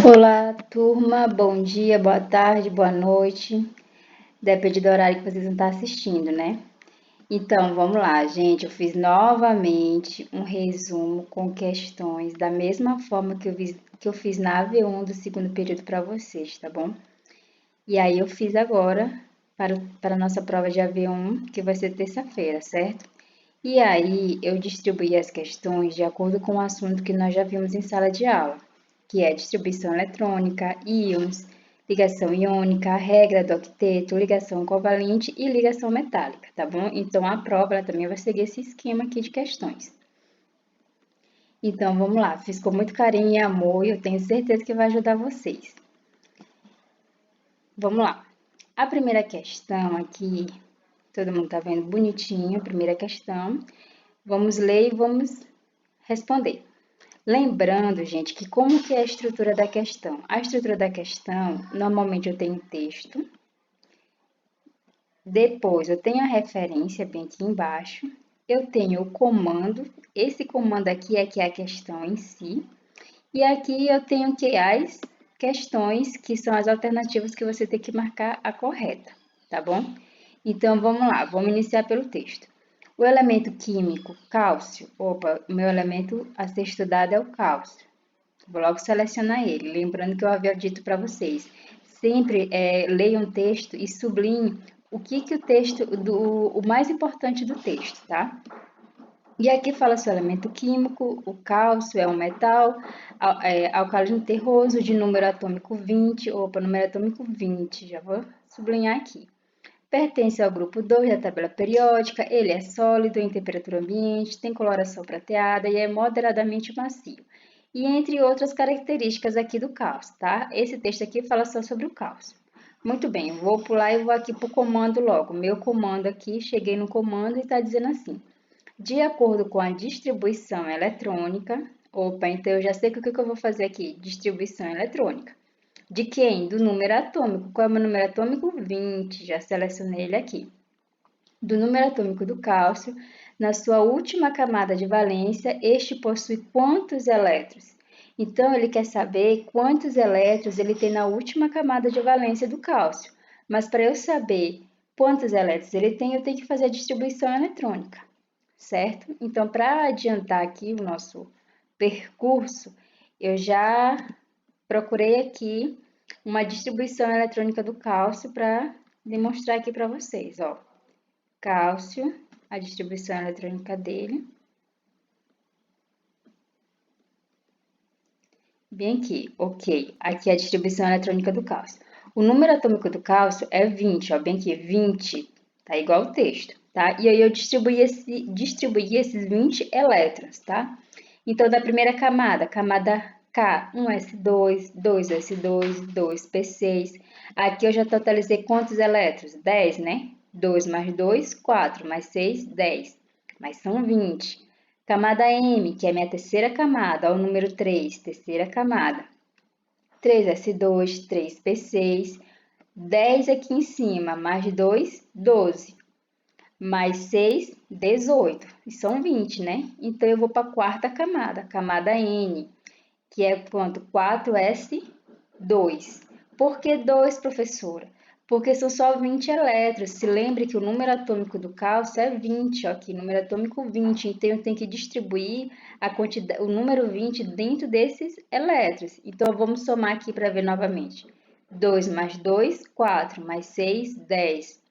Olá, turma, bom dia, boa tarde, boa noite. Depende do horário que vocês vão estar assistindo, né? Então, vamos lá, gente. Eu fiz novamente um resumo com questões da mesma forma que eu fiz na AV1 do segundo período para vocês, tá bom? E aí eu fiz agora para a nossa prova de AV1, que vai ser terça-feira, certo? E aí eu distribuí as questões de acordo com o assunto que nós já vimos em sala de aula, que é distribuição eletrônica, íons, ligação iônica, regra do octeto, ligação covalente e ligação metálica, tá bom? Então a prova ela também vai seguir esse esquema aqui de questões. Então vamos lá, fiz com muito carinho e amor e eu tenho certeza que vai ajudar vocês. Vamos lá. A primeira questão aqui, todo mundo tá vendo bonitinho, a primeira questão. Vamos ler e vamos responder. Lembrando, gente, que como que é a estrutura da questão? A estrutura da questão, normalmente eu tenho texto, depois eu tenho a referência bem aqui embaixo, eu tenho o comando, esse comando aqui é que é a questão em si, e aqui eu tenho que as questões, que são as alternativas que você tem que marcar a correta, tá bom? Então, vamos lá, vamos iniciar pelo texto. O elemento químico cálcio, opa, o meu elemento a ser estudado é o cálcio. Vou logo selecionar ele, lembrando que eu havia dito para vocês, sempre leiam o texto e sublinhem o que o texto, o mais importante do texto, tá? E aqui fala seu elemento químico, o cálcio é um metal alcalino terroso de número atômico 20, opa, número atômico 20, já vou sublinhar aqui. Pertence ao grupo 2 da tabela periódica, ele é sólido em temperatura ambiente, tem coloração prateada e é moderadamente macio. E entre outras características aqui do cálcio, tá? Esse texto aqui fala só sobre o cálcio. Muito bem, vou pular e vou aqui para o comando logo. Meu comando aqui, cheguei no comando e está dizendo assim: de acordo com a distribuição eletrônica, opa, então eu já sei o que eu vou fazer aqui, distribuição eletrônica. De quem? Do número atômico. Qual é o meu número atômico? 20, já selecionei ele aqui. Do número atômico do cálcio, na sua última camada de valência, este possui quantos elétrons? Então, ele quer saber quantos elétrons ele tem na última camada de valência do cálcio. Mas para eu saber quantos elétrons ele tem, eu tenho que fazer a distribuição eletrônica, certo? Então, para adiantar aqui o nosso percurso, eu já procurei aqui uma distribuição eletrônica do cálcio para demonstrar aqui para vocês, ó. Cálcio, a distribuição eletrônica dele. Bem aqui, ok. Aqui é a distribuição eletrônica do cálcio. O número atômico do cálcio é 20, ó, bem aqui, 20, tá igual o texto, tá? E aí eu distribuí esses 20 elétrons, tá? Então, da primeira camada, camada K, 1s2, 2s2, 2p6. Aqui eu já totalizei quantos elétrons? 10, né? 2 mais 2, 4, mais 6, 10. Mas são 20. Camada M, que é a minha terceira camada, ó, o número 3, terceira camada. 3s2, 3p6, 10 aqui em cima, mais 2, 12. Mais 6, 18. E são 20, né? Então, eu vou para a quarta camada N, que é quanto? 4s2. Por que 2, professora? Porque são só 20 elétrons. Se lembre que o número atômico do cálcio é 20, ó, aqui, número atômico 20. Então, eu tenho que distribuir o número 20 dentro desses elétrons. Então, vamos somar aqui para ver novamente. 2 mais 2, 4, mais 6, 10.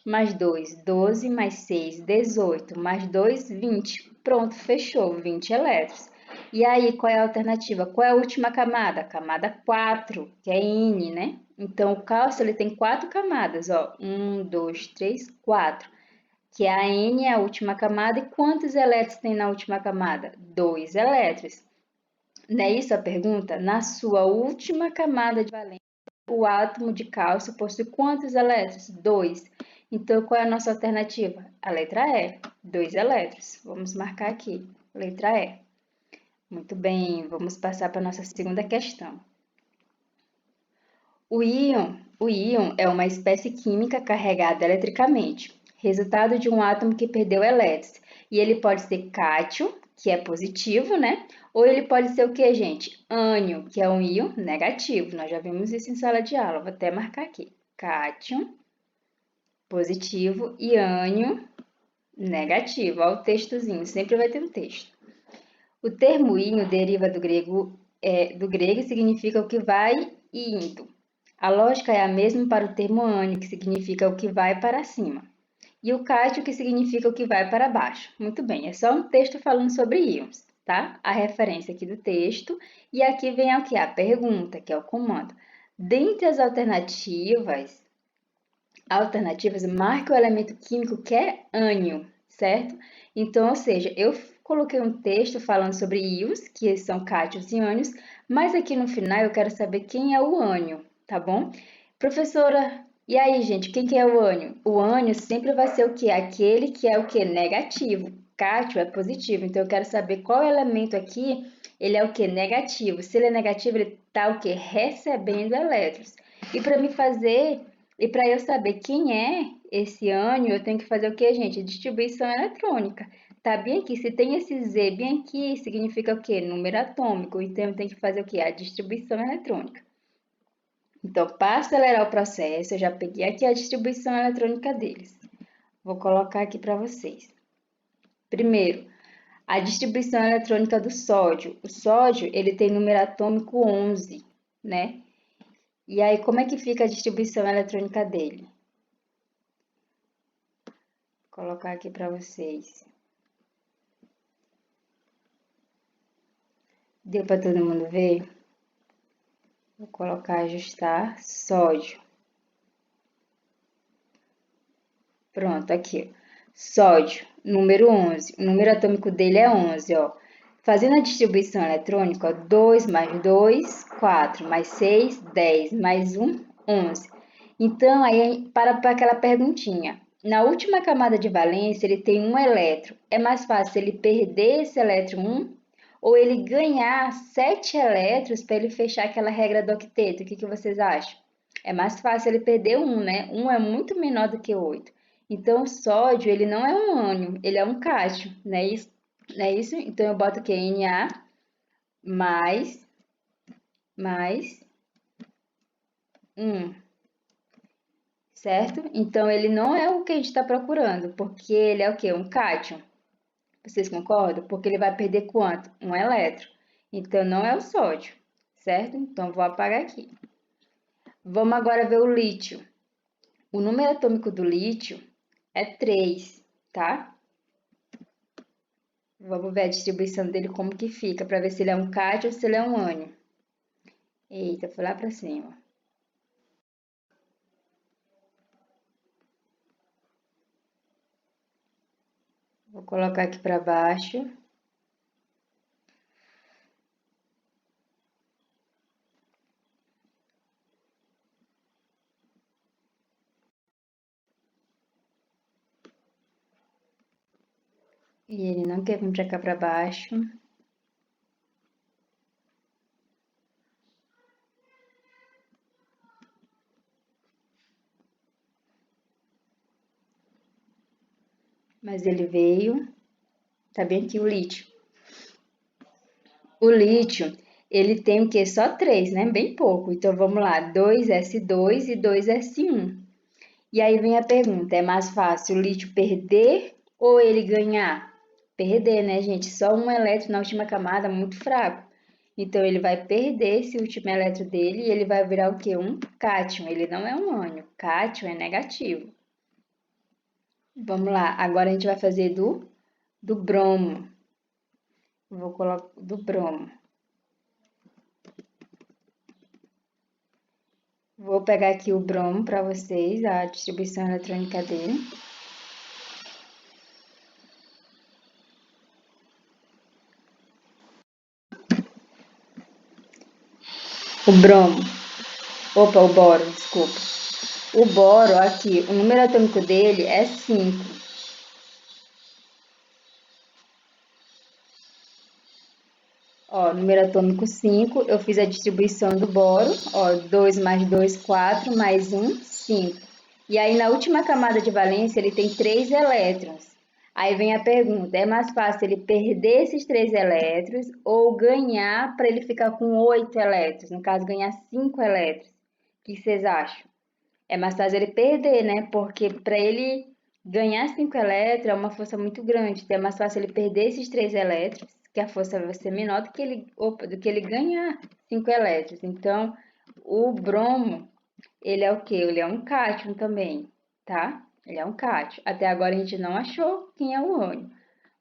Mais 2, 12, mais 6, 18, mais 2, 20. Pronto, fechou, 20 elétrons. E aí, qual é a alternativa? Qual é a última camada? Camada 4, que é N, né? Então, o cálcio ele tem 4 camadas, ó. 1, 2, 3, 4. Que a N é a última camada. E quantos elétrons tem na última camada? 2 elétrons. Não é isso a pergunta? Na sua última camada de valência, o átomo de cálcio possui quantos elétrons? 2. Então, qual é a nossa alternativa? A letra E, 2 elétrons. Vamos marcar aqui, letra E. Muito bem, vamos passar para a nossa segunda questão. O íon é uma espécie química carregada eletricamente, resultado de um átomo que perdeu elétrons. E ele pode ser cátion, que é positivo, né? Ou ele pode ser o que, gente? Ânion, que é um íon negativo. Nós já vimos isso em sala de aula. Vou até marcar aqui. Cátion, positivo, e ânion, negativo. Olha o textozinho, sempre vai ter um texto. O termo íon deriva do grego e significa o que vai e indo. A lógica é a mesma para o termo ânion, que significa o que vai para cima. E o cátion, que significa o que vai para baixo. Muito bem, é só um texto falando sobre íons, tá? A referência aqui do texto. E aqui vem o que? A pergunta, que é o comando. Dentre as alternativas, marque o elemento químico que é ânion, certo? Então, ou seja, eu coloquei um texto falando sobre íons, que são cátions e ânions, mas aqui no final eu quero saber quem é o ânion, tá bom? Professora, e aí, gente, quem que é o ânion? O ânion sempre vai ser o quê? Aquele que é o quê? Negativo. Cátion é positivo, então eu quero saber qual elemento aqui, ele é o quê? Negativo. Se ele é negativo, ele está o quê? Recebendo elétrons. E para me fazer e para eu saber quem é esse ânion, eu tenho que fazer o que, gente? Distribuição eletrônica. Tá bem aqui. Se tem esse Z bem aqui, significa o quê? Número atômico. Então, eu tenho que fazer o quê? A distribuição eletrônica. Então, para acelerar o processo, eu já peguei aqui a distribuição eletrônica deles. Vou colocar aqui para vocês. Primeiro, a distribuição eletrônica do sódio. O sódio, ele tem número atômico 11, né? E aí, como é que fica a distribuição eletrônica dele? Vou colocar aqui para vocês. Deu para todo mundo ver? Vou colocar ajustar sódio. Pronto, aqui. Sódio, número 11. O número atômico dele é 11, ó. Fazendo a distribuição eletrônica, ó, 2 mais 2, 4, mais 6, 10, mais 1, 11. Então, aí, para aquela perguntinha. Na última camada de valência, ele tem um elétron. É mais fácil ele perder esse elétron 1 ou ele ganhar 7 elétrons para ele fechar aquela regra do octeto? O que vocês acham? É mais fácil ele perder 1, né? 1 é muito menor do que 8. Então, o sódio, ele não é um ânion, ele é um cátion, não é isso? Não é isso? Então, eu boto aqui Na mais 1, certo? Então, ele não é o que a gente está procurando, porque ele é o quê? Um cátion. Vocês concordam? Porque ele vai perder quanto? Um elétron. Então, não é o sódio, certo? Então, vou apagar aqui. Vamos agora ver o lítio. O número atômico do lítio é 3, tá? Vamos ver a distribuição dele como que fica, para ver se ele é um cátion ou se ele é um ânion. Eita, foi lá para cima. Vou colocar aqui para baixo. E ele não quer vir para cá para baixo. Mas ele veio. Tá bem aqui o lítio. O lítio, ele tem o quê? Só 3, né? Bem pouco. Então, vamos lá. 2s2 e 2s1. E aí vem a pergunta, é mais fácil o lítio perder ou ele ganhar? Perder, né, gente? Só um elétron na última camada, muito fraco. Então, ele vai perder esse último elétron dele e ele vai virar o quê? Um cátion. Ele não é um ânion. Cátion é negativo. Vamos lá. Agora, a gente vai fazer do bromo. Vou colocar do bromo. Vou pegar aqui o bromo para vocês, a distribuição eletrônica dele. O bromo. Opa, o boro, desculpa. O boro, aqui, o número atômico dele é 5. Ó, número atômico 5, eu fiz a distribuição do boro, ó, 2 mais 2, 4, mais 1, 5. E aí, na última camada de valência, ele tem 3 elétrons. Aí vem a pergunta, é mais fácil ele perder esses 3 elétrons ou ganhar para ele ficar com 8 elétrons? No caso, ganhar 5 elétrons. O que vocês acham? É mais fácil ele perder, né? Porque para ele ganhar 5 elétrons é uma força muito grande. Então é mais fácil ele perder esses 3 elétrons, que a força vai ser menor do que ele ganhar 5 elétrons. Então, o bromo, ele é o quê? Ele é um cátion também, tá? Ele é um cátion. Até agora a gente não achou quem é o ânion.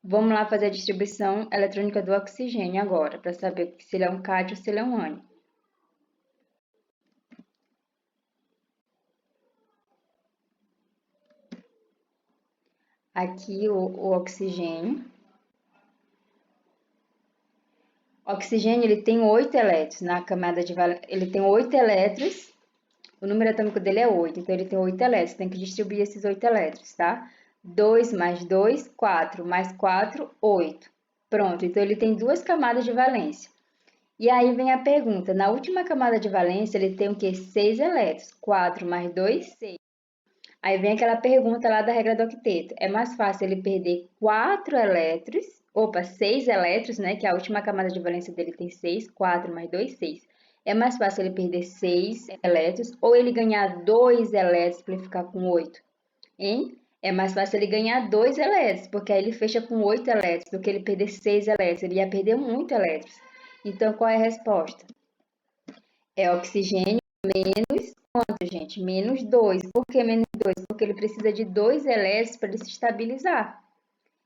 Vamos lá fazer a distribuição eletrônica do oxigênio agora, para saber se ele é um cátion ou se ele é um ânion. Aqui o oxigênio. O oxigênio ele tem 8 elétrons na camada de valência. Ele tem 8 elétrons. O número atômico dele é 8, então ele tem 8 elétrons. Tem que distribuir esses 8 elétrons, tá? 2 mais 2, 4, mais 4, 8. Pronto, então ele tem duas camadas de valência. E aí vem a pergunta, na última camada de valência ele tem o quê? 6 elétrons. 4 mais 2, 6. Aí vem aquela pergunta lá da regra do octeto. É mais fácil ele perder 4 elétrons, 6 elétrons, né? Que a última camada de valência dele tem 6, 4 mais 2, 6. É mais fácil ele perder 6 elétrons ou ele ganhar 2 elétrons para ele ficar com 8, hein? É mais fácil ele ganhar 2 elétrons, porque aí ele fecha com 8 elétrons, do que ele perder 6 elétrons. Ele ia perder muito elétrons. Então, qual é a resposta? É oxigênio menos quanto, gente? Menos 2. Por que menos 2? Porque ele precisa de 2 elétrons para ele se estabilizar.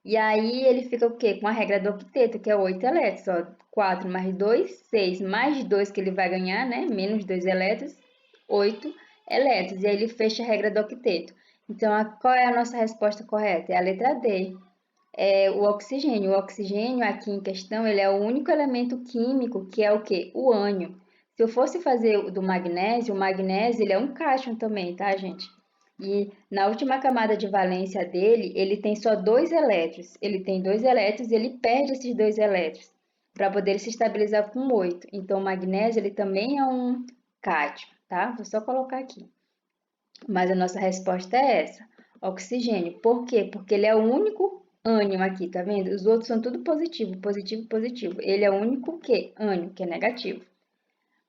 E aí ele fica o quê? Com a regra do octeto, que é 8 elétrons. Ó, 4 mais 2, 6 mais 2 que ele vai ganhar, né? Menos 2 elétrons, 8 elétrons. E aí ele fecha a regra do octeto. Então, qual é a nossa resposta correta? É a letra D. É o oxigênio. O oxigênio aqui em questão, ele é o único elemento químico que é o quê? O ânion. Se eu fosse fazer do magnésio, o magnésio ele é um cátion também, tá, gente? E na última camada de valência dele, ele tem só 2 elétrons. Ele tem 2 elétrons e ele perde esses 2 elétrons para poder se estabilizar com 8. Então, o magnésio ele também é um cátion, tá? Vou só colocar aqui. Mas a nossa resposta é essa, oxigênio. Por quê? Porque ele é o único ânion aqui, tá vendo? Os outros são tudo positivo, positivo, positivo. Ele é o único que? Ânion, que é negativo.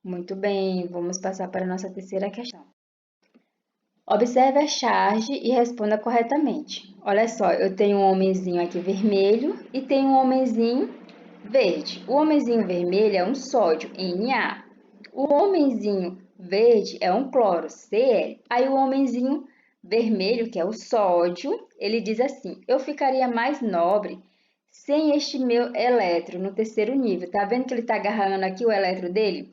Muito bem, vamos passar para a nossa terceira questão. Observe a charge e responda corretamente. Olha só, eu tenho um homenzinho aqui vermelho e tenho um homenzinho verde. O homenzinho vermelho é um sódio, Na. O homenzinho verde é um cloro, Cl. Aí o homenzinho vermelho, que é o sódio, ele diz assim, eu ficaria mais nobre sem este meu elétron no terceiro nível. Tá vendo que ele está agarrando aqui o elétron dele?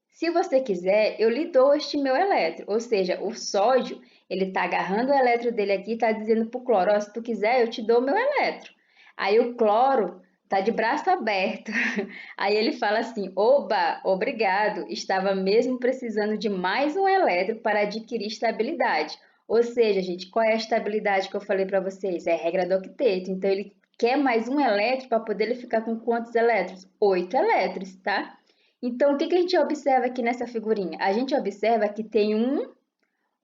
Se você quiser, eu lhe dou este meu elétron, ou seja, o sódio, ele está agarrando o elétron dele aqui e está dizendo para o cloro, oh, se tu quiser, eu te dou meu elétron. Aí o cloro está de braço aberto. Aí ele fala assim, oba, obrigado, estava mesmo precisando de mais um elétron para adquirir estabilidade. Ou seja, gente, qual é a estabilidade que eu falei para vocês? É a regra do octeto. Então, ele quer mais um elétron para poder ele ficar com quantos elétrons? 8 elétrons, tá? Então, o que a gente observa aqui nessa figurinha? A gente observa que tem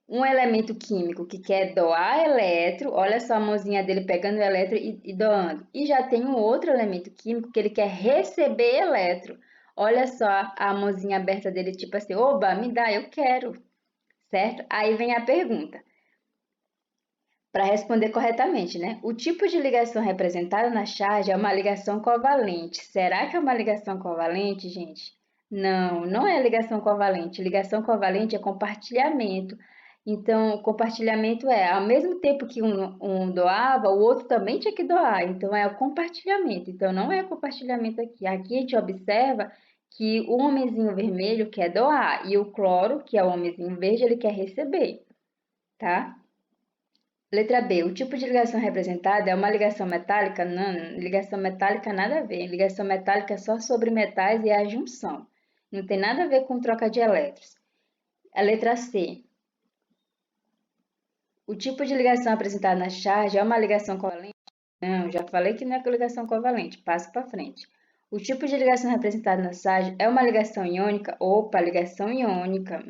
um elemento químico que quer doar elétron, olha só a mãozinha dele pegando o elétron e doando. E já tem um outro elemento químico que ele quer receber elétron. Olha só a mãozinha aberta dele, tipo assim, oba, me dá, eu quero, certo? Aí vem a pergunta, para responder corretamente, né? O tipo de ligação representada na charge é uma ligação covalente. Será que é uma ligação covalente, gente? Não, não é ligação covalente. Ligação covalente é compartilhamento. Então, compartilhamento é, ao mesmo tempo que um doava, o outro também tinha que doar. Então, é o compartilhamento. Então, não é compartilhamento aqui. Aqui a gente observa que o homenzinho vermelho quer doar e o cloro, que é o homenzinho verde, ele quer receber, tá? Letra B. O tipo de ligação representada é uma ligação metálica? Não, ligação metálica nada a ver. Ligação metálica é só sobre metais e a junção. Não tem nada a ver com troca de elétrons. A letra C. O tipo de ligação apresentada na charge é uma ligação covalente? Não, já falei que não é ligação covalente. Passo para frente. O tipo de ligação representada na charge é uma ligação iônica? Opa, ligação iônica.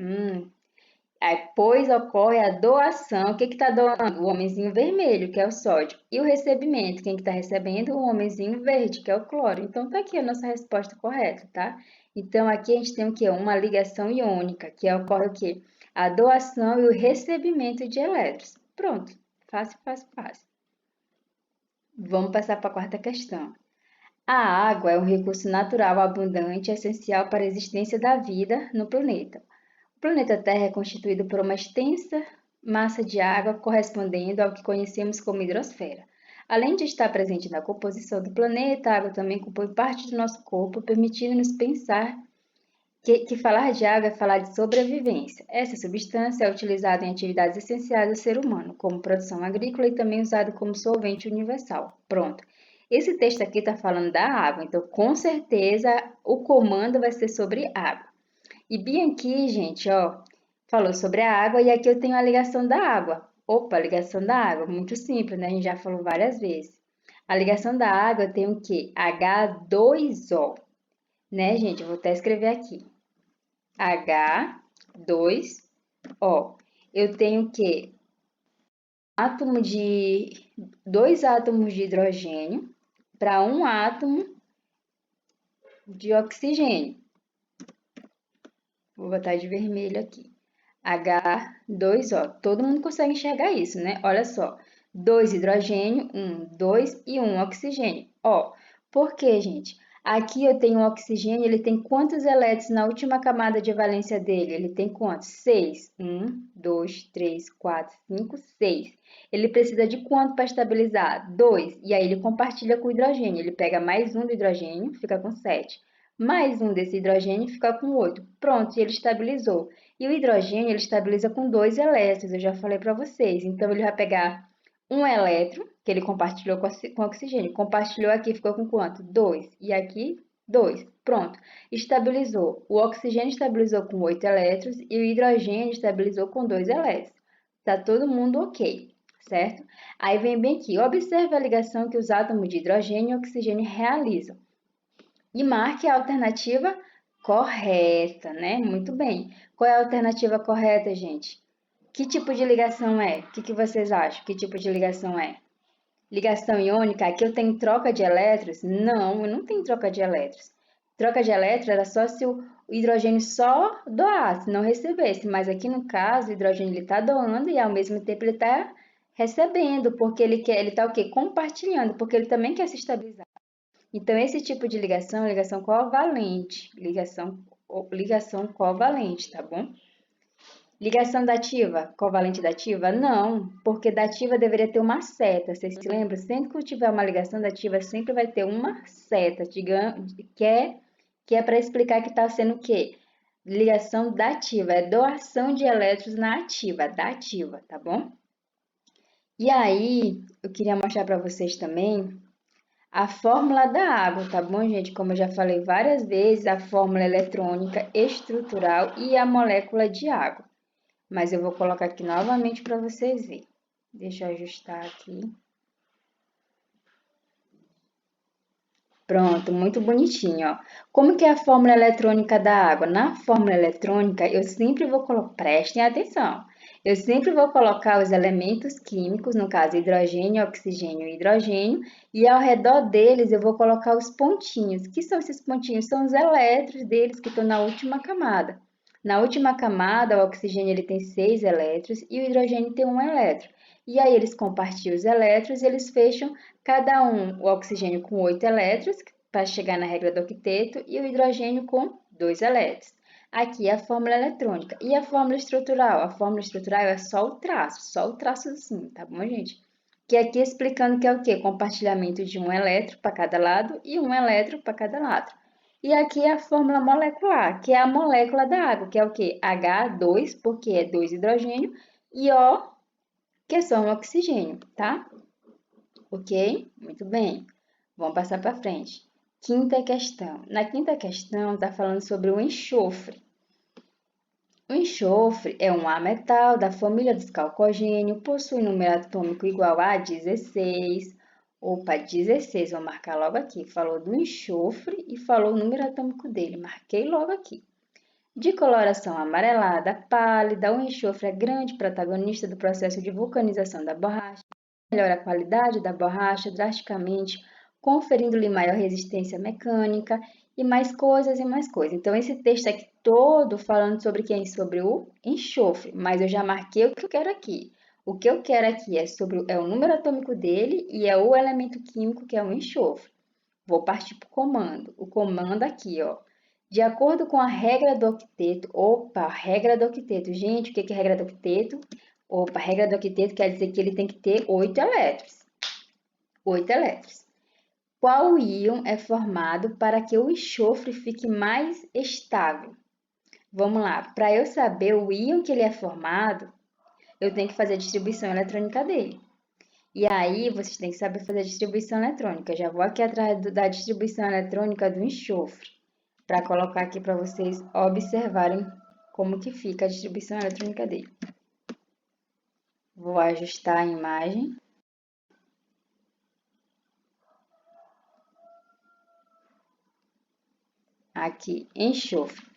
Aí, pois ocorre a doação. O que está doando? O homenzinho vermelho, que é o sódio. E o recebimento, quem que está recebendo? O homenzinho verde, que é o cloro. Então, tá aqui a nossa resposta correta, tá? Então, aqui a gente tem o quê? Uma ligação iônica, que ocorre o quê? A doação e o recebimento de elétrons. Pronto. Fácil, fácil, fácil. Vamos passar para a quarta questão. A água é um recurso natural abundante e essencial para a existência da vida no planeta. O planeta Terra é constituído por uma extensa massa de água correspondendo ao que conhecemos como hidrosfera. Além de estar presente na composição do planeta, a água também compõe parte do nosso corpo, permitindo-nos pensar que falar de água é falar de sobrevivência. Essa substância é utilizada em atividades essenciais do ser humano, como produção agrícola e também usada como solvente universal. Pronto. Esse texto aqui está falando da água, então com certeza o comando vai ser sobre água. E bem aqui, gente, ó, falou sobre a água e aqui eu tenho a ligação da água. Opa, ligação da água, muito simples, né? A gente já falou várias vezes. A ligação da água tem o quê? H2O, né, gente? Eu vou até escrever aqui. H2O. Eu tenho o quê? Dois átomos de hidrogênio para um átomo de oxigênio. Vou botar de vermelho aqui. H2O. Todo mundo consegue enxergar isso, né? Olha só. 2 hidrogênio, 2 e 1 oxigênio. Ó, por quê, gente? Aqui eu tenho um oxigênio, ele tem quantos elétrons na última camada de valência dele? Ele tem quantos? 6. 2, 3, 4, 5, 6. Ele precisa de quanto para estabilizar? 2. E aí ele compartilha com o hidrogênio. Ele pega mais um do hidrogênio, fica com 7. Mais um desse hidrogênio fica com 8. Pronto, ele estabilizou. E o hidrogênio, ele estabiliza com 2 elétrons, eu já falei para vocês. Então, ele vai pegar um elétron, que ele compartilhou com oxigênio. Compartilhou aqui, ficou com quanto? 2. E aqui, 2. Pronto. Estabilizou. O oxigênio estabilizou com 8 elétrons e o hidrogênio estabilizou com 2 elétrons. Tá todo mundo ok, certo? Aí vem bem aqui. Observe a ligação que os átomos de hidrogênio e oxigênio realizam. E marque a alternativa correta, né? Muito bem. Qual é a alternativa correta, gente? Que tipo de ligação é? O que vocês acham? Que tipo de ligação é? Ligação iônica, aqui eu tenho troca de elétrons? Não, eu não tenho troca de elétrons. Troca de elétrons era só se o hidrogênio só doasse, não recebesse. Mas aqui no caso, o hidrogênio está doando e ao mesmo tempo ele está recebendo, porque ele está o quê? Compartilhando, porque ele também quer se estabilizar. Então, esse tipo de ligação é ligação covalente. Ligação covalente, tá bom? Ligação dativa, covalente dativa? Não, porque dativa deveria ter uma seta. Vocês se lembram? Sempre que tiver uma ligação dativa, sempre vai ter uma seta, que é para explicar que está sendo o quê? Ligação dativa, é doação de elétrons na ativa, dativa, tá bom? E aí, eu queria mostrar para vocês também a fórmula da água, tá bom, gente? Como eu já falei várias vezes, a fórmula eletrônica, estrutural e a molécula de água. Mas eu vou colocar aqui novamente para vocês verem. Deixa eu ajustar aqui. Pronto, muito bonitinho, ó. Como que é a fórmula eletrônica da água? Na fórmula eletrônica, eu sempre vou colocar, prestem atenção, eu sempre vou colocar os elementos químicos, no caso hidrogênio, oxigênio e hidrogênio, e ao redor deles eu vou colocar os pontinhos. Que são esses pontinhos? São os elétrons deles que estão na última camada. Na última camada, o oxigênio ele tem 6 elétrons e o hidrogênio tem 1 elétron. E aí eles compartilham os elétrons e eles fecham cada um, o oxigênio com 8 elétrons, para chegar na regra do octeto, e o hidrogênio com 2 elétrons. Aqui é a fórmula eletrônica. E a fórmula estrutural? A fórmula estrutural é só o traço assim, tá bom, gente? Que aqui explicando que é o quê? Compartilhamento de um elétron para cada lado e um elétron para cada lado. E aqui é a fórmula molecular, que é a molécula da água, que é o quê? H2, porque é 2 hidrogênio, e O, que é só um oxigênio, tá? Ok? Muito bem. Vamos passar para frente. Quinta questão. Na quinta questão, está falando sobre o enxofre. O enxofre é um A-metal da família dos calcogênio, possui número atômico igual a 16. Opa, 16, vou marcar logo aqui. Falou do enxofre e falou o número atômico dele. Marquei logo aqui. De coloração amarelada, pálida, o enxofre é grande protagonista do processo de vulcanização da borracha, melhora a qualidade da borracha drasticamente, conferindo-lhe maior resistência mecânica e mais coisas e mais coisas. Então, esse texto aqui todo falando sobre quem? Sobre o enxofre, mas eu já marquei o que eu quero aqui. O que eu quero aqui é o número atômico dele e é o elemento químico que é o enxofre. Vou partir para o comando. O comando aqui, ó. De acordo com a regra do octeto. Opa, regra do octeto. Gente, o que é regra do octeto? Opa, regra do octeto quer dizer que ele tem que ter 8 elétrons. 8 elétrons. Qual íon é formado para que o enxofre fique mais estável? Vamos lá. Para eu saber o íon que ele é formado, eu tenho que fazer a distribuição eletrônica dele. E aí, vocês têm que saber fazer a distribuição eletrônica. Já vou aqui atrás da distribuição eletrônica do enxofre, para colocar aqui para vocês observarem como que fica a distribuição eletrônica dele. Vou ajustar a imagem. Aqui, enxofre.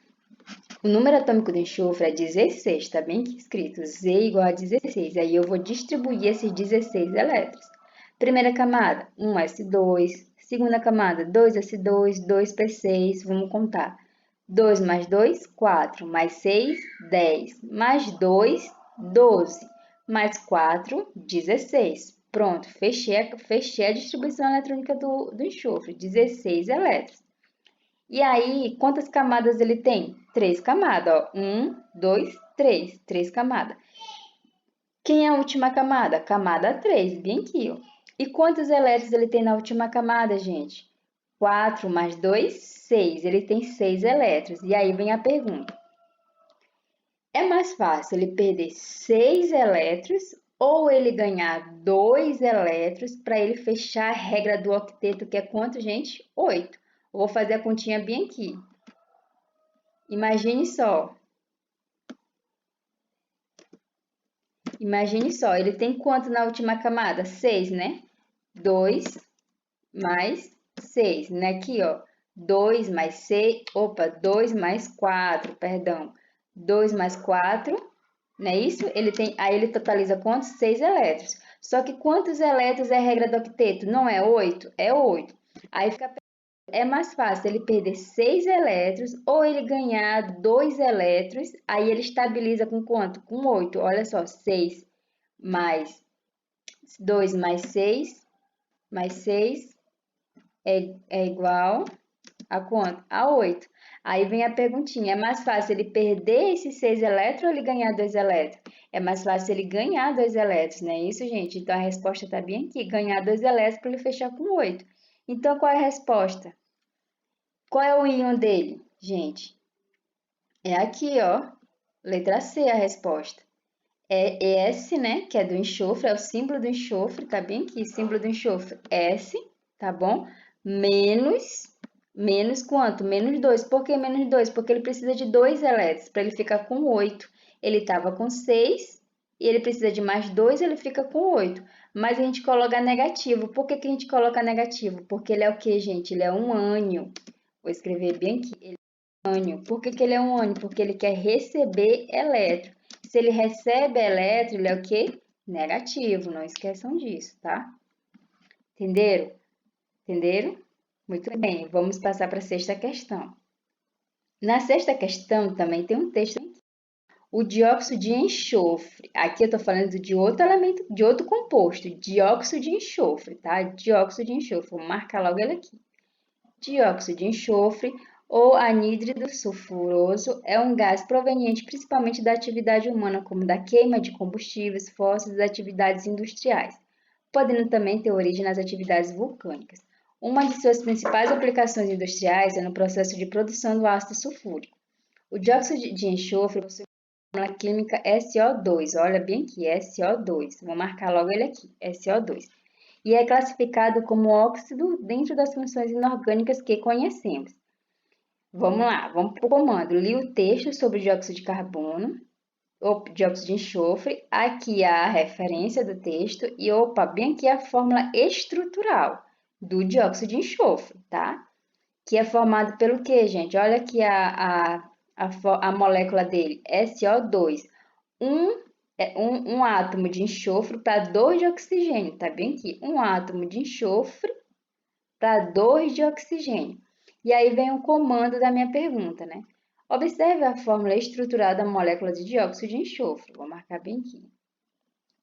O número atômico do enxofre é 16, está bem aqui escrito, Z igual a 16. Aí eu vou distribuir esses 16 elétrons. Primeira camada, 1s2. Segunda camada, 2s2, 2p6. Vamos contar. 2 mais 2, 4. Mais 6, 10. Mais 2, 12. Mais 4, 16. Pronto, fechei a distribuição eletrônica do enxofre, 16 elétrons. E aí, quantas camadas ele tem? 3 camadas, ó. 1, 2, 3. 3 camadas. Quem é a última camada? Camada 3, bem aqui, ó. E quantos elétrons ele tem na última camada, gente? 4 mais 2, 6. Ele tem 6 elétrons. E aí vem a pergunta. É mais fácil ele perder 6 elétrons ou ele ganhar 2 elétrons para ele fechar a regra do octeto, que é quanto, gente? 8. Vou fazer a continha bem aqui. Imagine só. Imagine só, ele tem quanto na última camada? 6, né? 2 mais 6, né? Aqui, ó. 2 mais 6, opa, 2 mais 4, perdão. 2 mais 4, não é isso? Aí ele totaliza quantos? 6 elétrons. Só que quantos elétrons é a regra do octeto? Não é 8? É 8. Aí fica é mais fácil ele perder 6 elétrons ou ele ganhar 2 elétrons, aí ele estabiliza com quanto? Com 8. Olha só, 6 mais 2 mais 6 é igual a quanto? A 8. Aí vem a perguntinha, é mais fácil ele perder esses 6 elétrons ou ele ganhar 2 elétrons? É mais fácil ele ganhar 2 elétrons, não é isso, gente? Então a resposta está bem aqui, ganhar 2 elétrons para ele fechar com 8. Então qual é a resposta? Qual é o íon dele, gente? É aqui, ó. Letra C a resposta. É S, né? Que é do enxofre, é o símbolo do enxofre, tá bem aqui, símbolo do enxofre, S, tá bom? Menos quanto? Menos 2. Por que menos 2? Porque ele precisa de 2 elétrons para ele ficar com 8. Ele estava com 6 e ele precisa de mais 2, ele fica com 8. Mas a gente coloca negativo. Por que a gente coloca negativo? Porque ele é o que, gente? Ele é um ânion. Vou escrever bem aqui. Ele é um ânion. Por que ele é um ânion? Porque ele quer receber elétron. Se ele recebe elétron, ele é o quê? Negativo. Não esqueçam disso, tá? Entenderam? Entenderam? Muito bem, vamos passar para a sexta questão. Na sexta questão também tem um texto. O dióxido de enxofre. Aqui eu estou falando de outro elemento, de outro composto. Dióxido de enxofre, tá? Dióxido de enxofre. Vou marcar logo ele aqui. Dióxido de enxofre ou anidrido sulfuroso é um gás proveniente principalmente da atividade humana, como da queima de combustíveis fósseis e das atividades industriais, podendo também ter origem nas atividades vulcânicas. Uma de suas principais aplicações industriais é no processo de produção do ácido sulfúrico. O dióxido de enxofre possui a fórmula química SO2, olha bem aqui, SO2, vou marcar logo ele aqui, SO2, e é classificado como óxido dentro das funções inorgânicas que conhecemos. Vamos lá, vamos para o comando. Li o texto sobre dióxido de carbono, ou dióxido de enxofre, aqui a referência do texto e, opa, bem aqui a fórmula estrutural do dióxido de enxofre, tá? Que é formado pelo quê, gente? Olha aqui a molécula dele, SO2. Um átomo de enxofre para 2 de oxigênio, tá bem aqui? Um átomo de enxofre para 2 de oxigênio. E aí vem o comando da minha pergunta, né? Observe a fórmula estrutural da molécula de dióxido de enxofre. Vou marcar bem aqui.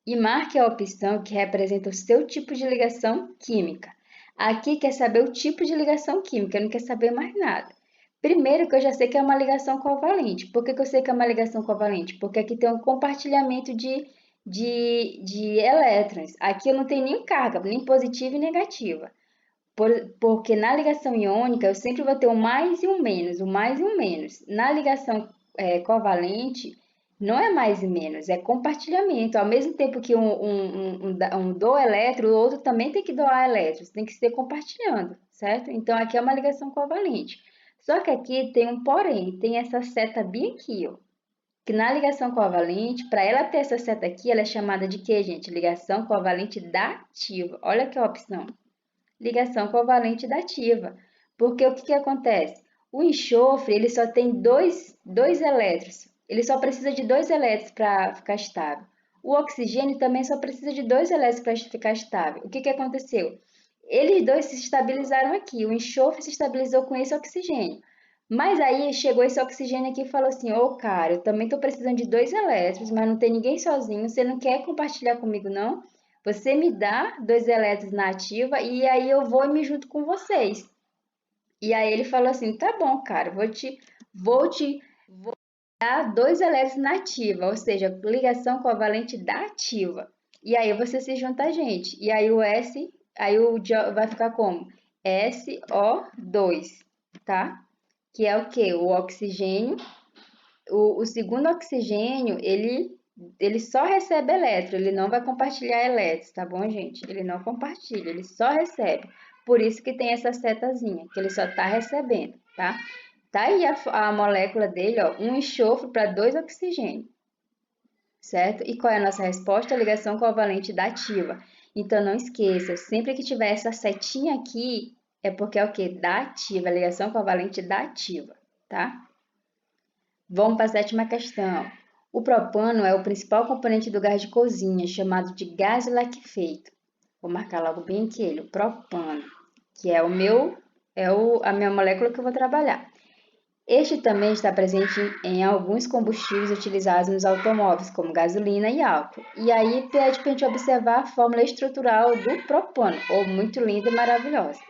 E marque a opção que representa o seu tipo de ligação química. Aqui quer saber o tipo de ligação química, não quer saber mais nada. Primeiro que eu já sei que é uma ligação covalente. Por que eu sei que é uma ligação covalente? Porque aqui tem um compartilhamento de elétrons. Aqui eu não tenho nem carga, nem positiva e negativa. Porque na ligação iônica eu sempre vou ter um mais e um menos, um mais e um menos. Na ligação covalente, não é mais e menos, é compartilhamento. Ao mesmo tempo que um doa elétron, o outro também tem que doar elétrons, tem que ser compartilhando, certo? Então aqui é uma ligação covalente. Só que aqui tem um porém, tem essa seta bem aqui, ó. Que na ligação covalente, para ela ter essa seta aqui, ela é chamada de quê, gente? Ligação covalente dativa. Olha que opção. Ligação covalente dativa. Porque o que acontece? O enxofre, ele só tem dois elétrons. Ele só precisa de 2 elétrons para ficar estável. O oxigênio também só precisa de 2 elétrons para ficar estável. O que aconteceu? Eles dois se estabilizaram aqui. O enxofre se estabilizou com esse oxigênio. Mas aí chegou esse oxigênio aqui e falou assim: ô, cara, eu também estou precisando de 2 elétrons, mas não tem ninguém sozinho. Você não quer compartilhar comigo, não? Você me dá 2 elétrons na ativa e aí eu vou e me junto com vocês. E aí ele falou assim: tá bom, cara, vou dar 2 elétrons na ativa, ou seja, ligação covalente da ativa. E aí você se junta a gente. E aí o S, aí o vai ficar como? SO2, tá? Que é o que? O oxigênio. O segundo oxigênio, ele só recebe elétron, ele não vai compartilhar elétrons, tá bom, gente? Ele não compartilha, ele só recebe. Por isso que tem essa setazinha, que ele só tá recebendo, tá? Tá aí a molécula dele, ó, um enxofre para 2 oxigênios, certo? E qual é a nossa resposta? A ligação covalente dativa. Então, não esqueça, sempre que tiver essa setinha aqui, é porque é o quê? Dativa, ligação covalente dativa, tá? Vamos para a sétima questão. O propano é o principal componente do gás de cozinha, chamado de gás liquefeito. Vou marcar logo bem aqui ele, o propano, que é a minha molécula que eu vou trabalhar. Este também está presente em alguns combustíveis utilizados nos automóveis, como gasolina e álcool. E aí pede para a gente observar a fórmula estrutural do propano, muito linda e maravilhosa.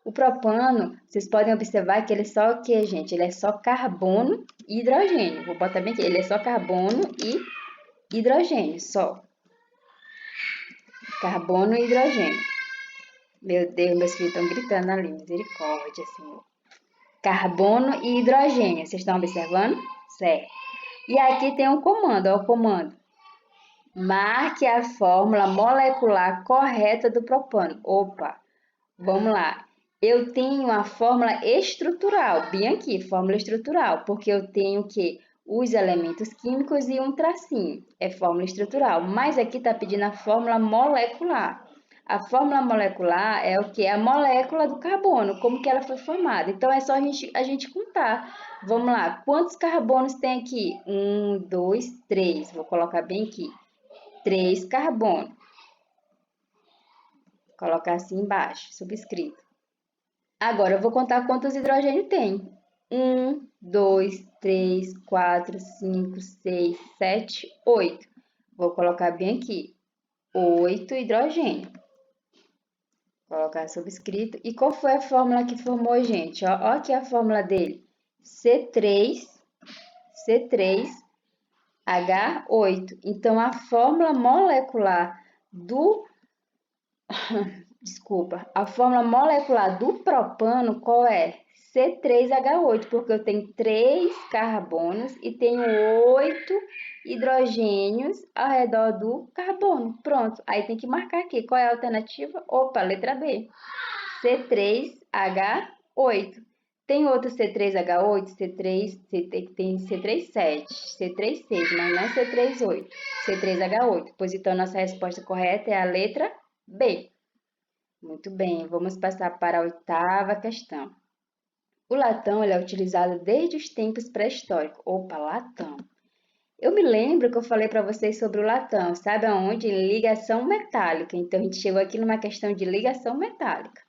O propano, vocês podem observar que ele é só o que, gente? Ele é só carbono e hidrogênio. Vou botar bem aqui. Ele é só carbono e hidrogênio, só. Carbono e hidrogênio. Meu Deus, meus filhos estão gritando ali. Misericórdia, Senhor. Carbono e hidrogênio. Vocês estão observando? Certo. E aqui tem um comando, ó, o comando. Marque a fórmula molecular correta do propano. Opa, vamos lá. Eu tenho a fórmula estrutural, bem aqui, fórmula estrutural, porque eu tenho que os elementos químicos e um tracinho, é fórmula estrutural. Mas aqui está pedindo a fórmula molecular. A fórmula molecular é o que? A molécula do carbono, como que ela foi formada. Então, é só a gente contar. Vamos lá, quantos carbonos tem aqui? 1, 2, 3. Vou colocar bem aqui. 3 carbonos. Vou colocar assim embaixo, subscrito. Agora, eu vou contar quantos hidrogênio tem. 1, 2, 3, 4, 5, 6, 7, 8. Vou colocar bem aqui. 8 hidrogênio. Vou colocar subscrito. E qual foi a fórmula que formou, gente? Ó aqui a fórmula dele. C3H8. Então, a fórmula molecular do... Desculpa, a fórmula molecular do propano qual é? C3H8, porque eu tenho 3 carbonos e tenho 8 hidrogênios ao redor do carbono. Pronto, aí tem que marcar aqui. Qual é a alternativa? Opa, letra B. C3H8. Tem outro C3H8, tem C37, C36, mas não C38, C3H8. Pois então, nossa resposta correta é a letra B. Muito bem, vamos passar para a 8ª questão. O latão ele é utilizado desde os tempos pré-históricos. Opa, latão. Eu me lembro que eu falei para vocês sobre o latão, sabe aonde? Ligação metálica. Então, a gente chegou aqui numa questão de ligação metálica.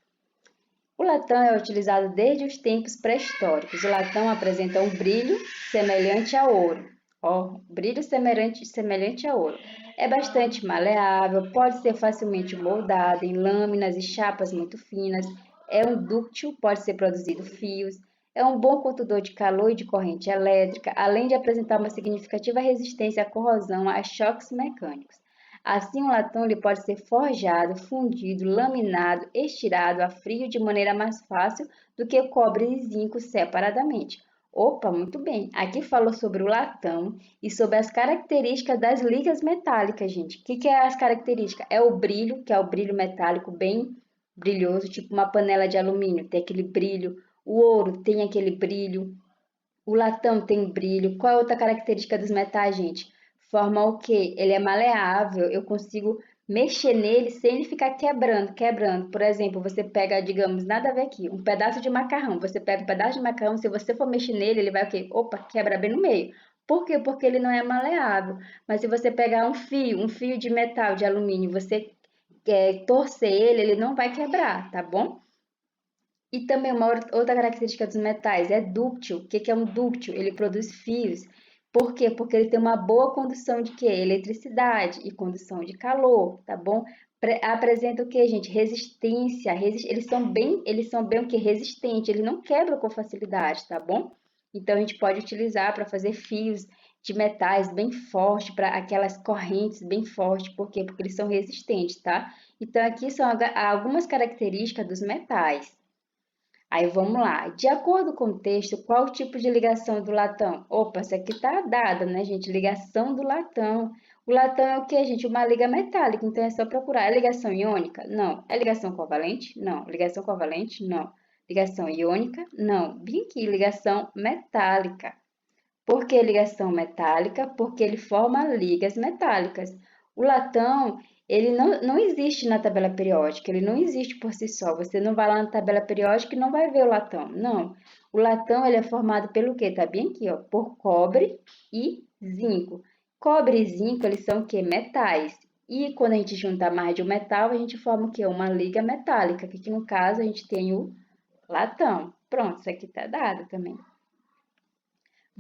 O latão é utilizado desde os tempos pré-históricos. O latão apresenta um brilho semelhante a ouro. Ó, brilho semelhante a ouro. É bastante maleável, pode ser facilmente moldado em lâminas e chapas muito finas. É um dúctil, pode ser produzido fios. É um bom condutor de calor e de corrente elétrica, além de apresentar uma significativa resistência à corrosão a choques mecânicos. Assim, o latão ele pode ser forjado, fundido, laminado, estirado a frio de maneira mais fácil do que o cobre e zinco separadamente. Opa, muito bem. Aqui falou sobre o latão e sobre as características das ligas metálicas, gente. O que é as características? É o brilho, que é o brilho metálico bem brilhoso, tipo uma panela de alumínio, tem aquele brilho. O ouro tem aquele brilho. O latão tem brilho. Qual é outra característica dos metais, gente? Forma o quê? Ele é maleável, eu consigo mexer nele sem ele ficar quebrando. Por exemplo, você pega, digamos, nada a ver aqui, um pedaço de macarrão. Você pega um pedaço de macarrão, se você for mexer nele, ele vai o quê? Opa, quebra bem no meio. Por quê? Porque ele não é maleável. Mas se você pegar um fio de metal, de alumínio, você torcer ele, ele não vai quebrar, tá bom? E também uma outra característica dos metais é dúctil. O que é um dúctil? Ele produz fios. Por quê? Porque ele tem uma boa condução de quê? Eletricidade e condução de calor, tá bom? Apresenta o que, gente? Resistência. Eles são bem o que? Resistentes. Eles não quebram com facilidade, tá bom? Então a gente pode utilizar para fazer fios de metais bem fortes, para aquelas correntes bem fortes. Por quê? Porque eles são resistentes, tá? Então aqui são algumas características dos metais. Aí vamos lá. De acordo com o texto, qual o tipo de ligação do latão? Opa, isso aqui tá dada, né, gente? Ligação do latão. O latão é o que, gente? Uma liga metálica, então é só procurar. É ligação iônica? Não. É ligação covalente? Não. Ligação covalente? Não. Ligação iônica? Não. Bem aqui, ligação metálica. Por que ligação metálica? Porque ele forma ligas metálicas. O latão, ele não existe na tabela periódica, ele não existe por si só. Você não vai lá na tabela periódica e não vai ver o latão. Não. O latão, ele é formado pelo quê? Tá bem aqui, ó, por cobre e zinco. Cobre e zinco, eles são o quê? Metais. E quando a gente junta mais de um metal, a gente forma o quê? Uma liga metálica, que aqui no caso a gente tem o latão. Pronto, isso aqui tá dado também.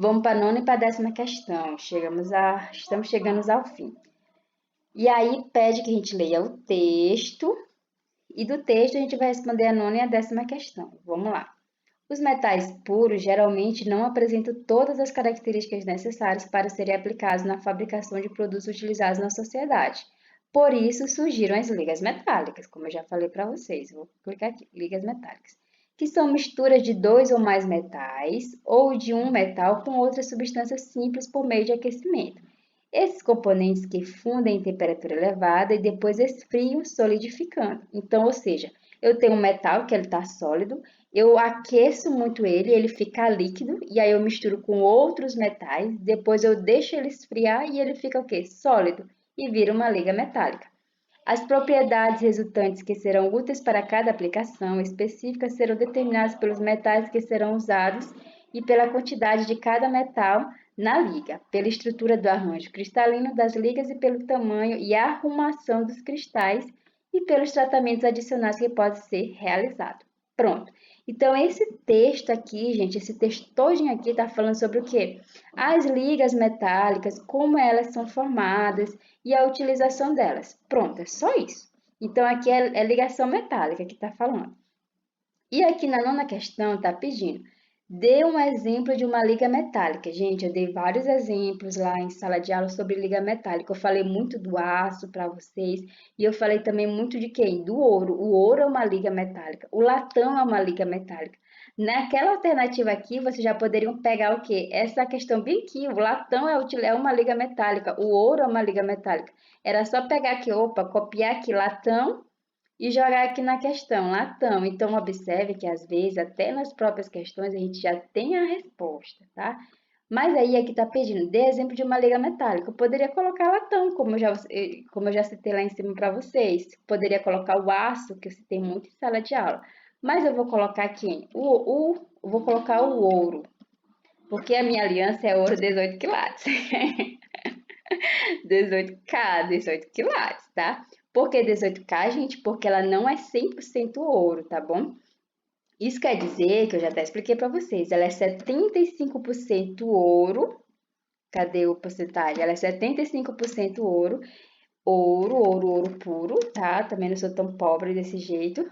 Vamos para a nona e para a décima questão. Estamos chegando ao fim. E aí pede que a gente leia o texto, e do texto a gente vai responder a nona e a décima questão. Vamos lá. Os metais puros geralmente não apresentam todas as características necessárias para serem aplicados na fabricação de produtos utilizados na sociedade. Por isso surgiram as ligas metálicas, como eu já falei para vocês. Vou clicar aqui, ligas metálicas, que são misturas de dois ou mais metais ou de um metal com outras substâncias simples por meio de aquecimento. Esses componentes que fundem em temperatura elevada e depois esfriam, solidificando. Então, ou seja, eu tenho um metal que ele está sólido, eu aqueço muito ele fica líquido, e aí eu misturo com outros metais, depois eu deixo ele esfriar e ele fica o quê? Sólido, e vira uma liga metálica. As propriedades resultantes que serão úteis para cada aplicação específica serão determinadas pelos metais que serão usados e pela quantidade de cada metal na liga, pela estrutura do arranjo cristalino das ligas e pelo tamanho e arrumação dos cristais e pelos tratamentos adicionais que podem ser realizados. Pronto. Então, esse texto aqui, gente, esse texto todinho aqui está falando sobre o quê? As ligas metálicas, como elas são formadas e a utilização delas. Pronto, é só isso. Então, aqui é ligação metálica que está falando. E aqui na nona questão está pedindo, dê um exemplo de uma liga metálica. Gente, eu dei vários exemplos lá em sala de aula sobre liga metálica. Eu falei muito do aço para vocês e eu falei também muito de quem? Do ouro. O ouro é uma liga metálica. O latão é uma liga metálica. Naquela alternativa aqui, vocês já poderiam pegar o quê? Essa questão bem aqui, o latão é uma liga metálica, o ouro é uma liga metálica. Era só pegar aqui, opa, copiar aqui latão e jogar aqui na questão, latão. Então, observe que às vezes, até nas próprias questões, a gente já tem a resposta, tá? Mas aí aqui está pedindo, dê exemplo de uma liga metálica. Eu poderia colocar latão, como eu já citei lá em cima para vocês. Poderia colocar o aço, que eu citei muito em sala de aula. Mas eu vou colocar aqui eu vou colocar o ouro, porque a minha aliança é ouro 18 quilates. 18K, 18 quilates, tá? Por que 18K, gente? Porque ela não é 100% ouro, tá bom? Isso quer dizer, que eu já até expliquei para vocês, ela é 75% ouro. Cadê o porcentagem? Ela é 75% ouro. Ouro puro, tá? Também não sou tão pobre desse jeito.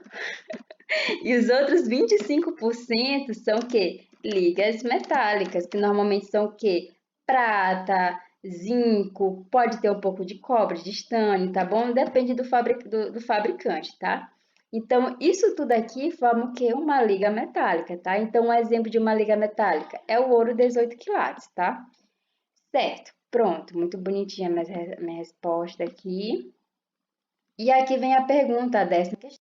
E os outros 25% são o quê? Ligas metálicas, que normalmente são o quê? Prata, zinco, pode ter um pouco de cobre, de estanho, tá bom? Depende do fabricante, tá? Então, isso tudo aqui forma o quê? Uma liga metálica, tá? Então, um exemplo de uma liga metálica é o ouro 18 quilates, tá? Certo, pronto, muito bonitinha minha resposta aqui. E aqui vem a pergunta, a 10ª questão.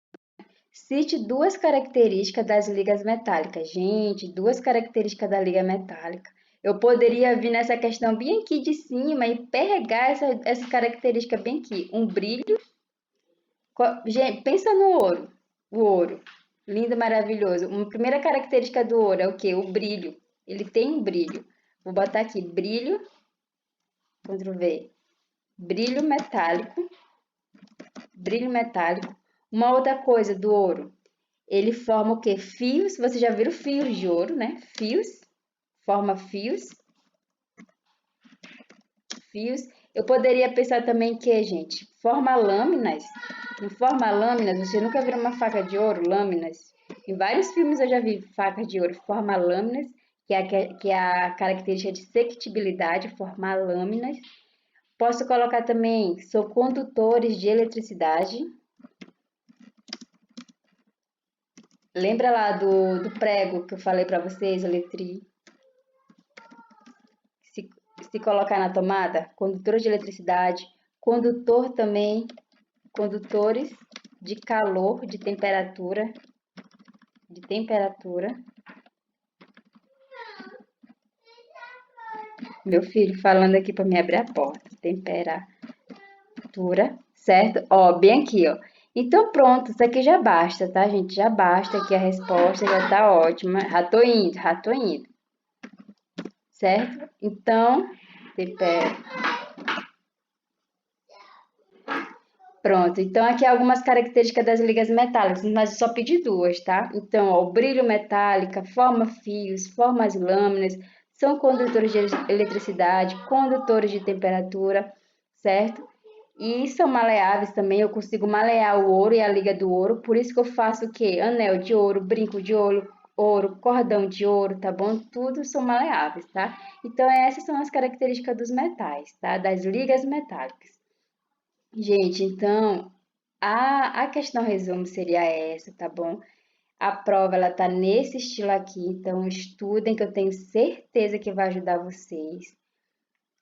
Cite duas características das ligas metálicas. Gente, duas características da liga metálica. Eu poderia vir nessa questão bem aqui de cima e pegar essa característica bem aqui. Um brilho. Gente, pensa no ouro. O ouro. Lindo, maravilhoso. Uma primeira característica do ouro é o quê? O brilho. Ele tem um brilho. Vou botar aqui brilho. Ctrl V. Brilho metálico. Brilho metálico. Uma outra coisa do ouro. Ele forma o quê? Fios. Vocês já viram fios de ouro, né? Fios. Forma fios. Fios. Eu poderia pensar também que, gente, forma lâminas. Não forma lâminas. Você nunca viu uma faca de ouro? Lâminas. Em vários filmes eu já vi faca de ouro. Forma lâminas, que é a característica de sectibilidade, formar lâminas. Posso colocar também, são condutores de eletricidade. Lembra lá do prego que eu falei para vocês, eletri? Se colocar na tomada, condutor de eletricidade, condutor também, condutores de calor, de temperatura. Meu filho falando aqui para me abrir a porta. Temperatura, certo? Ó, bem aqui, ó. Então, pronto, isso aqui já basta, tá, gente? Já basta aqui a resposta, já tá ótima. Já tô indo. Certo? Então, pronto. Então, aqui algumas características das ligas metálicas, mas eu só pedi duas, tá? Então, ó, o brilho metálica, forma fios, forma as lâminas, são condutores de eletricidade, condutores de temperatura, certo? E são maleáveis também, eu consigo malear o ouro e a liga do ouro, por isso que eu faço o quê? Anel de ouro, brinco de ouro, cordão de ouro, tá bom? Tudo são maleáveis, tá? Então, essas são as características dos metais, tá? Das ligas metálicas. Gente, então, a questão resumo seria essa, tá bom? A prova, ela tá nesse estilo aqui, então estudem que eu tenho certeza que vai ajudar vocês.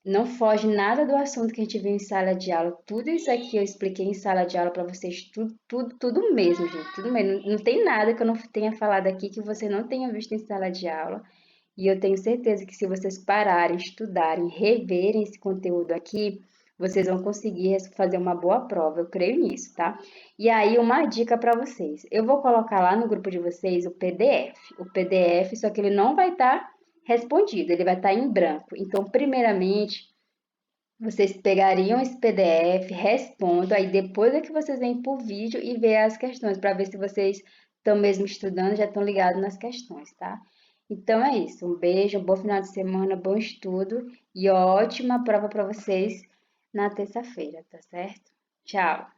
Não foge nada do assunto que a gente viu em sala de aula. Tudo isso aqui eu expliquei em sala de aula para vocês, tudo mesmo, gente, tudo mesmo. Não tem nada que eu não tenha falado aqui que você não tenha visto em sala de aula. E eu tenho certeza que se vocês pararem, estudarem, reverem esse conteúdo aqui, vocês vão conseguir fazer uma boa prova. Eu creio nisso, tá? E aí, uma dica para vocês. Eu vou colocar lá no grupo de vocês o PDF. O PDF, só que ele não vai estar respondido, ele vai estar em branco. Então, primeiramente, vocês pegariam esse PDF, respondam, aí depois é que vocês vêm por vídeo e ver as questões, para ver se vocês estão mesmo estudando, já estão ligados nas questões, tá? Então é isso, um beijo, um bom final de semana, bom estudo e ótima prova para vocês na terça-feira, tá certo? Tchau!